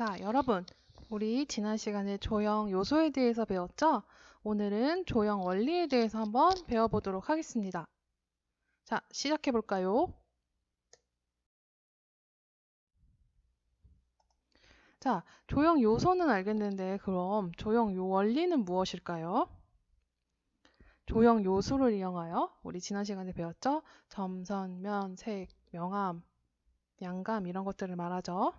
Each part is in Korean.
자, 여러분, 우리 지난 시간에 조형 요소에 대해서 배웠죠? 오늘은 조형 원리에 대해서 한번 배워보도록 하겠습니다. 자, 시작해 볼까요? 자, 조형 요소는 알겠는데 그럼 조형 원리는 무엇일까요? 조형 요소를 이용하여 우리 지난 시간에 배웠죠? 점, 선, 면, 색, 명암, 양감 이런 것들을 말하죠.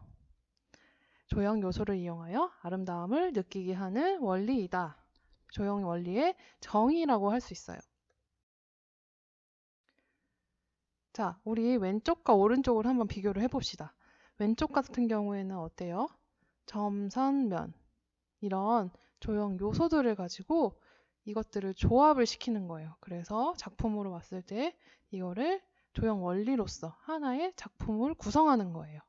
조형 요소를 이용하여 아름다움을 느끼게 하는 원리이다. 조형 원리의 정의라고 할 수 있어요. 자, 우리 왼쪽과 오른쪽을 한번 비교를 해봅시다. 왼쪽 같은 경우에는 어때요? 점, 선, 면 이런 조형 요소들을 가지고 이것들을 조합을 시키는 거예요. 그래서 작품으로 봤을 때 이거를 조형 원리로서 하나의 작품을 구성하는 거예요.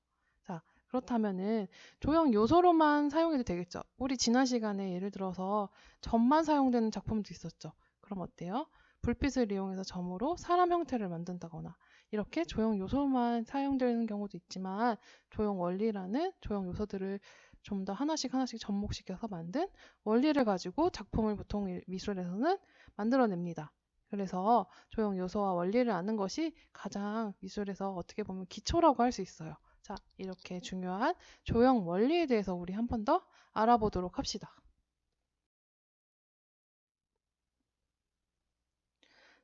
자, 그렇다면은 조형 요소로만 사용해도 되겠죠. 우리 지난 시간에 예를 들어서 점만 사용되는 작품도 있었죠. 그럼 어때요? 불빛을 이용해서 점으로 사람 형태를 만든다거나 이렇게 조형 요소만 사용되는 경우도 있지만 조형 원리라는 조형 요소들을 좀 더 하나씩 접목시켜서 만든 원리를 가지고 작품을 보통 미술에서는 만들어냅니다. 그래서 조형 요소와 원리를 아는 것이 가장 미술에서 어떻게 보면 기초라고 할 수 있어요. 자, 이렇게 중요한 조형 원리에 대해서 우리 한 번 더 알아보도록 합시다.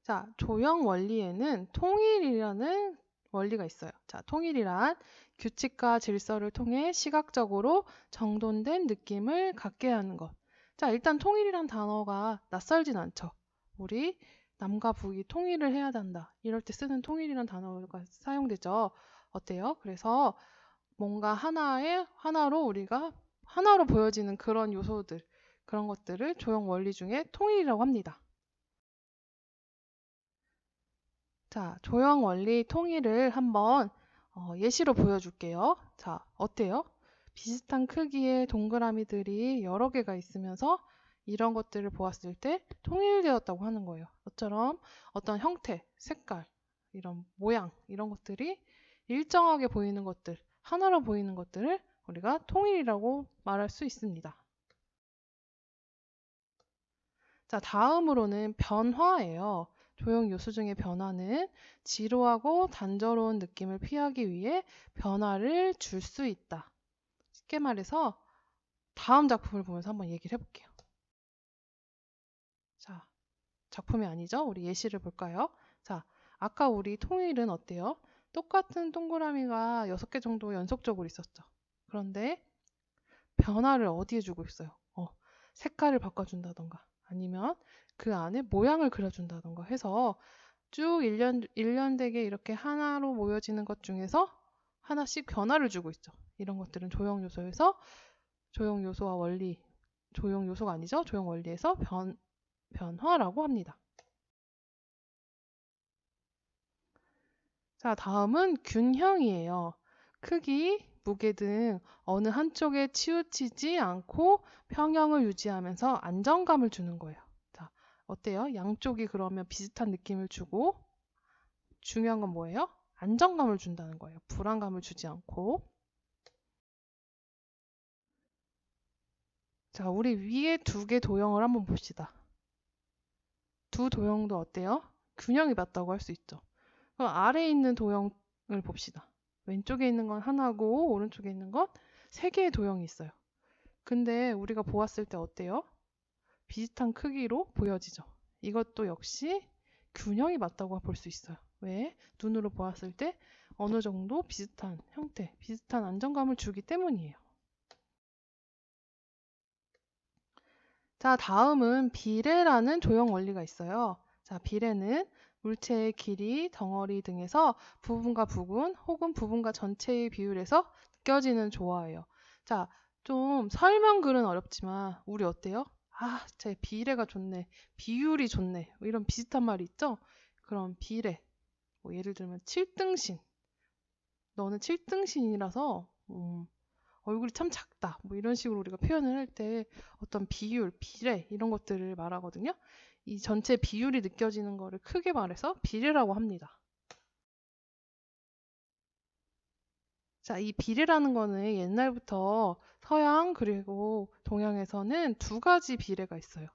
자, 조형 원리에는 통일이라는 원리가 있어요. 자, 통일이란 규칙과 질서를 통해 시각적으로 정돈된 느낌을 갖게 하는 것. 자, 일단 통일이란 단어가 낯설진 않죠. 우리 남과 북이 통일을 해야 한다. 이럴 때 쓰는 통일이란 단어가 사용되죠. 어때요? 그래서 뭔가 하나로 우리가 하나로 보여지는 그런 요소들, 그런 것들을 조형 원리 중에 통일이라고 합니다. 자, 조형 원리 통일을 한번 예시로 보여줄게요. 자, 어때요? 비슷한 크기의 동그라미들이 여러 개가 있으면서 이런 것들을 보았을 때 통일되었다고 하는 거예요. 너처럼 어떤 형태, 색깔, 이런 모양, 이런 것들이 일정하게 보이는 것들, 하나로 보이는 것들을 우리가 통일이라고 말할 수 있습니다. 자, 다음으로는 변화예요. 조형 요소 중의 변화는 지루하고 단조로운 느낌을 피하기 위해 변화를 줄 수 있다. 쉽게 말해서 다음 작품을 보면서 한번 얘기를 해볼게요. 자, 작품이 아니죠? 우리 예시를 볼까요? 자, 아까 우리 통일은 어때요? 똑같은 동그라미가 6개 정도 연속적으로 있었죠. 그런데 변화를 어디에 주고 있어요? 색깔을 바꿔준다던가 아니면 그 안에 모양을 그려준다던가 해서 쭉 일련되게 이렇게 하나로 모여지는 것 중에서 하나씩 변화를 주고 있죠. 이런 것들은 조형 요소에서 조형 요소와 원리, 조형 요소가 아니죠. 조형 원리에서 변화라고 합니다. 자, 다음은 균형이에요. 크기, 무게 등 어느 한쪽에 치우치지 않고 평형을 유지하면서 안정감을 주는 거예요. 자, 어때요? 양쪽이 그러면 비슷한 느낌을 주고 중요한 건 뭐예요? 안정감을 준다는 거예요. 불안감을 주지 않고. 자, 우리 위에 두 개 도형을 한번 봅시다. 두 도형도 어때요? 균형이 맞다고 할 수 있죠. 그럼 아래에 있는 도형을 봅시다. 왼쪽에 있는 건 하나고 오른쪽에 있는 건 세 개의 도형이 있어요. 근데 우리가 보았을 때 어때요? 비슷한 크기로 보여지죠. 이것도 역시 균형이 맞다고 볼 수 있어요. 왜? 눈으로 보았을 때 어느 정도 비슷한 형태, 비슷한 안정감을 주기 때문이에요. 자, 다음은 비례라는 조형 원리가 있어요. 자, 비례는 물체의 길이, 덩어리 등에서 부분과 부분 혹은 부분과 전체의 비율에서 느껴지는 조화예요. 자, 좀 설명글은 어렵지만 우리 어때요? 아, 제 비례가 좋네. 비율이 좋네. 뭐 이런 비슷한 말이 있죠? 그럼 비례. 뭐 예를 들면 7등신. 너는 7등신이라서 얼굴이 참 작다. 뭐 이런 식으로 우리가 표현을 할 때 어떤 비율, 비례 이런 것들을 말하거든요. 이 전체 비율이 느껴지는 거를 크게 말해서 비례라고 합니다. 자, 이 비례라는 거는 옛날부터 서양 그리고 동양에서는 두 가지 비례가 있어요.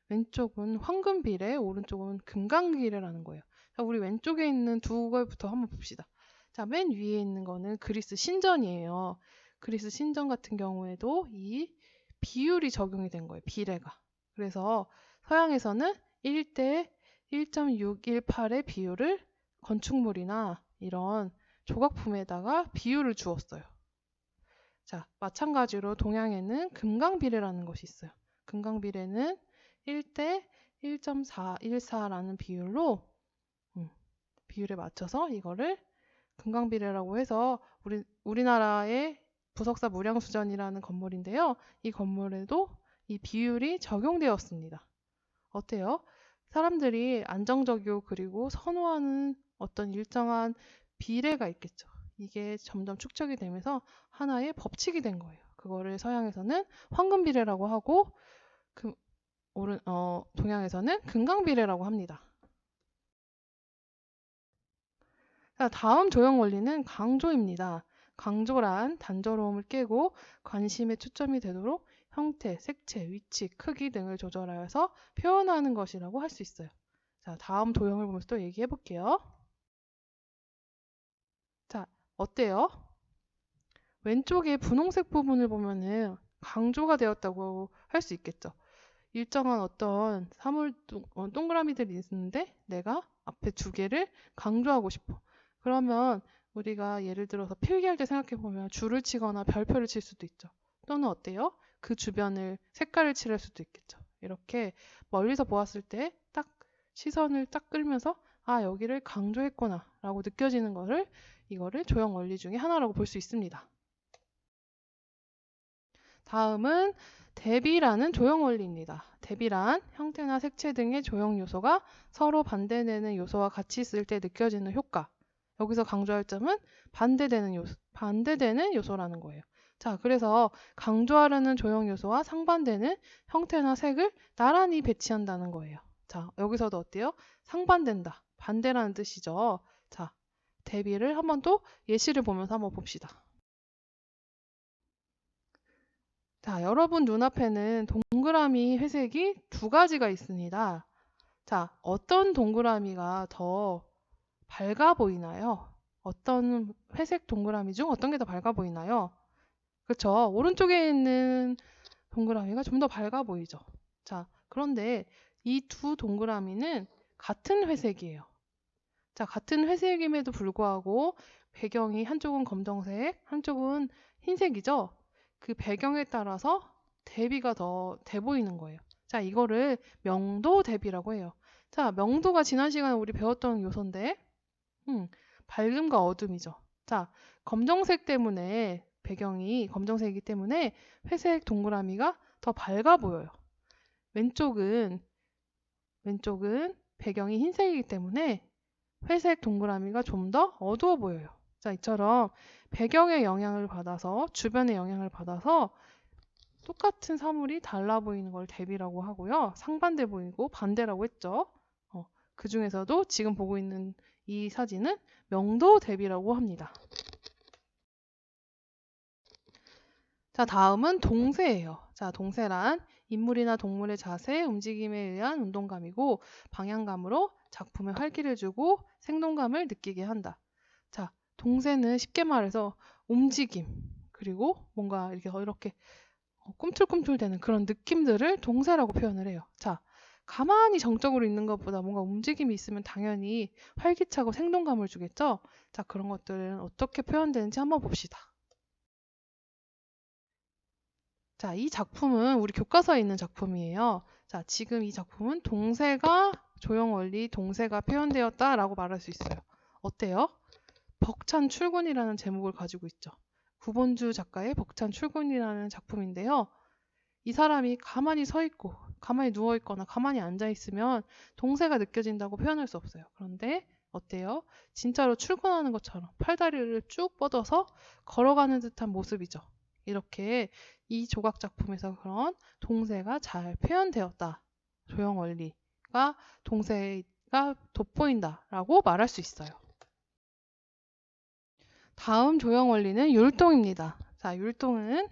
왼쪽은 황금 비례, 오른쪽은 금강 비례라는 거예요. 자, 우리 왼쪽에 있는 두 걸부터 한번 봅시다. 자, 맨 위에 있는 거는 그리스 신전이에요. 그리스 신전 같은 경우에도 이 비율이 적용이 된 거예요. 비례가. 그래서 서양에서는 1대 1.618의 비율을 건축물이나 이런 조각품에다가 비율을 주었어요. 자, 마찬가지로 동양에는 금강비례라는 것이 있어요. 금강비례는 1대 1.414라는 비율로 비율에 맞춰서 이거를 금강비례라고 해서 우리나라의 부석사 무량수전이라는 건물인데요. 이 건물에도 이 비율이 적용되었습니다. 어때요? 사람들이 안정적이고 그리고 선호하는 어떤 일정한 비례가 있겠죠. 이게 점점 축적이 되면서 하나의 법칙이 된 거예요. 그거를 서양에서는 황금비례라고 하고 동양에서는 금강비례라고 합니다. 자, 다음 조형 원리는 강조입니다. 강조란 단조로움을 깨고 관심의 초점이 되도록 형태, 색채, 위치, 크기 등을 조절하여서 표현하는 것이라고 할 수 있어요. 자, 다음 도형을 보면서 또 얘기해 볼게요. 자, 어때요? 왼쪽에 분홍색 부분을 보면은 강조가 되었다고 할 수 있겠죠. 일정한 어떤 사물 동그라미들이 있는데 내가 앞에 두 개를 강조하고 싶어. 그러면 우리가 예를 들어서 필기할 때 생각해 보면 줄을 치거나 별표를 칠 수도 있죠. 또는 어때요? 그 주변을 색깔을 칠할 수도 있겠죠. 이렇게 멀리서 보았을 때 딱 시선을 딱 끌면서 아, 여기를 강조했구나 라고 느껴지는 이거를 조형 원리 중에 하나라고 볼 수 있습니다. 다음은 대비라는 조형 원리입니다. 대비란 형태나 색채 등의 조형 요소가 서로 반대되는 요소와 같이 있을 때 느껴지는 효과. 여기서 강조할 점은 반대되는 요소라는 거예요. 자, 그래서 강조하려는 조형 요소와 상반되는 형태나 색을 나란히 배치한다는 거예요. 자, 여기서도 어때요? 상반된다. 반대라는 뜻이죠. 자, 대비를 한번 또 예시를 보면서 한번 봅시다. 자, 여러분 눈앞에는 동그라미 회색이 두 가지가 있습니다. 자, 어떤 동그라미가 더 밝아 보이나요? 어떤 회색 동그라미 중 어떤 게 더 밝아 보이나요? 그렇죠. 오른쪽에 있는 동그라미가 좀 더 밝아 보이죠. 자, 그런데 이 두 동그라미는 같은 회색이에요. 자, 같은 회색임에도 불구하고 배경이 한쪽은 검정색, 한쪽은 흰색이죠. 그 배경에 따라서 대비가 더 돼 보이는 거예요. 자, 이거를 명도 대비라고 해요. 자, 명도가 지난 시간에 우리 배웠던 요소인데, 밝음과 어둠이죠. 자, 검정색 때문에 배경이 검정색이기 때문에 회색 동그라미가 더 밝아 보여요. 왼쪽은 배경이 흰색이기 때문에 회색 동그라미가 좀 더 어두워 보여요. 자, 이처럼 배경의 영향을 받아서 주변의 영향을 받아서 똑같은 사물이 달라 보이는 걸 대비라고 하고요. 상반돼 보이고 반대라고 했죠. 그 중에서도 지금 보고 있는 이 사진은 명도 대비라고 합니다. 자, 다음은 동세예요. 자, 동세란 인물이나 동물의 자세, 움직임에 의한 운동감이고 방향감으로 작품에 활기를 주고 생동감을 느끼게 한다. 자, 동세는 쉽게 말해서 움직임, 그리고 뭔가 이렇게 꿈틀꿈틀대는 그런 느낌들을 동세라고 표현을 해요. 자, 가만히 정적으로 있는 것보다 뭔가 움직임이 있으면 당연히 활기차고 생동감을 주겠죠? 자, 그런 것들은 어떻게 표현되는지 한번 봅시다. 자, 이 작품은 우리 교과서에 있는 작품이에요. 자, 지금 이 작품은 동세가 조형 원리 동세가 표현되었다라고 말할 수 있어요. 어때요? 벅찬 출근이라는 제목을 가지고 있죠. 구본주 작가의 벅찬 출근이라는 작품인데요. 이 사람이 가만히 서 있고 가만히 누워 있거나 가만히 앉아 있으면 동세가 느껴진다고 표현할 수 없어요. 그런데 어때요? 진짜로 출근하는 것처럼 팔다리를 쭉 뻗어서 걸어가는 듯한 모습이죠. 이렇게 이 조각 작품에서 그런 동세가 잘 표현되었다. 조형 원리가 동세가 돋보인다라고 말할 수 있어요. 다음 조형 원리는 율동입니다. 자, 율동은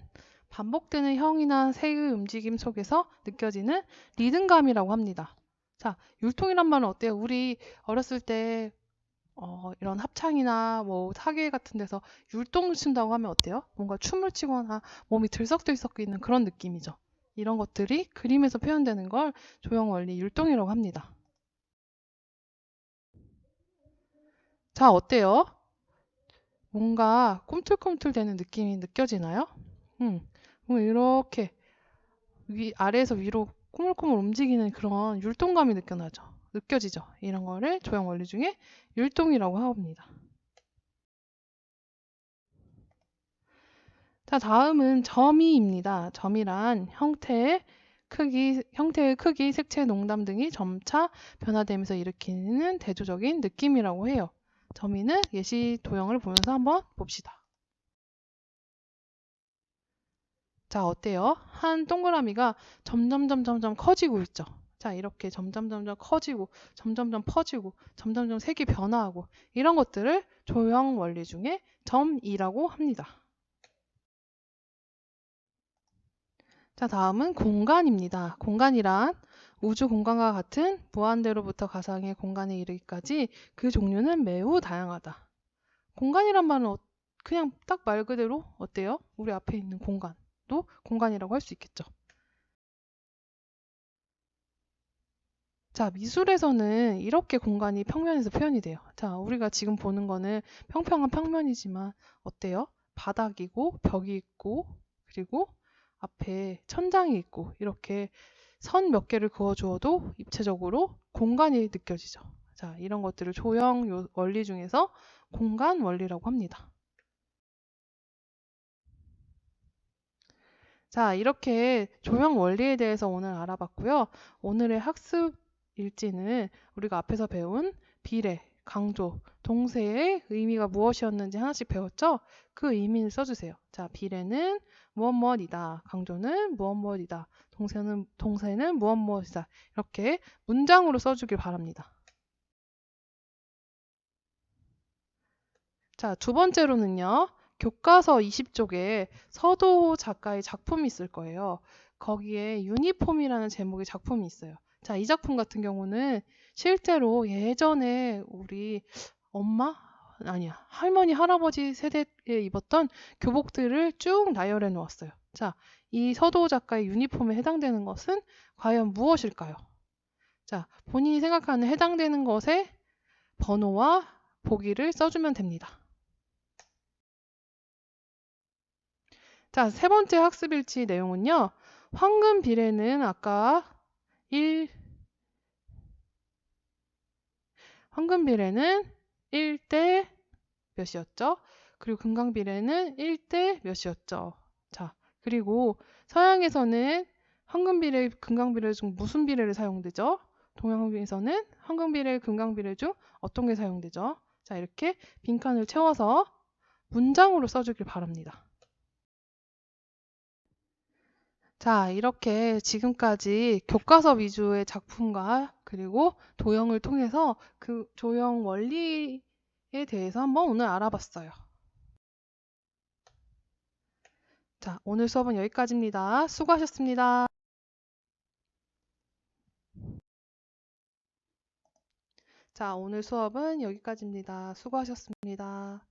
반복되는 형이나 색의 움직임 속에서 느껴지는 리듬감이라고 합니다. 자, 율동이란 말은 어때요? 우리 어렸을 때 이런 합창이나 뭐 사계 같은 데서 율동을 춘다고 하면 어때요? 뭔가 춤을 추거나 몸이 들썩들썩 있는 그런 느낌이죠. 이런 것들이 그림에서 표현되는 걸 조형 원리 율동이라고 합니다. 자, 어때요? 뭔가 꿈틀꿈틀 되는 느낌이 느껴지나요? 뭔가 이렇게 아래에서 위로 꾸물꾸물 움직이는 그런 율동감이 느껴지죠. 이런 거를 조형 원리 중에 율동이라고 합니다. 자, 다음은 점이입니다. 점이란 형태의 크기, 색채, 농담 등이 점차 변화되면서 일으키는 대조적인 느낌이라고 해요. 점이는 예시 도형을 보면서 한번 봅시다. 자, 어때요? 한 동그라미가 점점 커지고 있죠. 자, 이렇게 점점 커지고, 점점점 퍼지고, 점점점 색이 변화하고, 이런 것들을 조형 원리 중에 점이라고 합니다. 자, 다음은 공간입니다. 공간이란 우주 공간과 같은 무한대로부터 가상의 공간에 이르기까지 그 종류는 매우 다양하다. 공간이란 말은 그냥 딱 말 그대로 어때요? 우리 앞에 있는 공간도 공간이라고 할 수 있겠죠. 자, 미술에서는 이렇게 공간이 평면에서 표현이 돼요. 자, 우리가 지금 보는 거는 평평한 평면이지만 어때요? 바닥이고 벽이 있고 그리고 앞에 천장이 있고 이렇게 선 몇 개를 그어 주어도 입체적으로 공간이 느껴지죠. 자, 이런 것들을 조형 원리 중에서 공간 원리라고 합니다. 자, 이렇게 조형 원리에 대해서 오늘 알아봤고요. 오늘의 학습 일지는 우리가 앞에서 배운 비례, 강조, 동사의 의미가 무엇이었는지 하나씩 배웠죠? 그 의미를 써주세요. 자, 비례는 무엇 무엇이다. 강조는 무엇 무엇이다. 동사는 무엇 무엇이다. 이렇게 문장으로 써주길 바랍니다. 자, 두 번째로는요. 교과서 20쪽에 서도 작가의 작품이 있을 거예요. 거기에 유니폼이라는 제목의 작품이 있어요. 자, 이 작품 같은 경우는 실제로 예전에 우리 엄마? 아니야. 할머니, 할아버지 세대에 입었던 교복들을 쭉 나열해 놓았어요. 자, 이 서도 작가의 유니폼에 해당되는 것은 과연 무엇일까요? 자, 본인이 생각하는 해당되는 것에 번호와 보기를 써주면 됩니다. 자, 세 번째 학습일지 내용은요. 황금 비례는 아까 황금 비례는 1대 몇이었죠? 그리고 금강 비례는 1대 몇이었죠? 자, 그리고 서양에서는 황금 비례, 금강 비례 중 무슨 비례를 사용되죠? 동양에서는 황금 비례, 금강 비례 중 어떤 게 사용되죠? 자, 이렇게 빈칸을 채워서 문장으로 써주길 바랍니다. 자, 이렇게 지금까지 교과서 위주의 작품과 그리고 도형을 통해서 그 조형 원리에 대해서 한번 오늘 알아봤어요. 자, 오늘 수업은 여기까지입니다. 수고하셨습니다. 자, 오늘 수업은 여기까지입니다. 수고하셨습니다.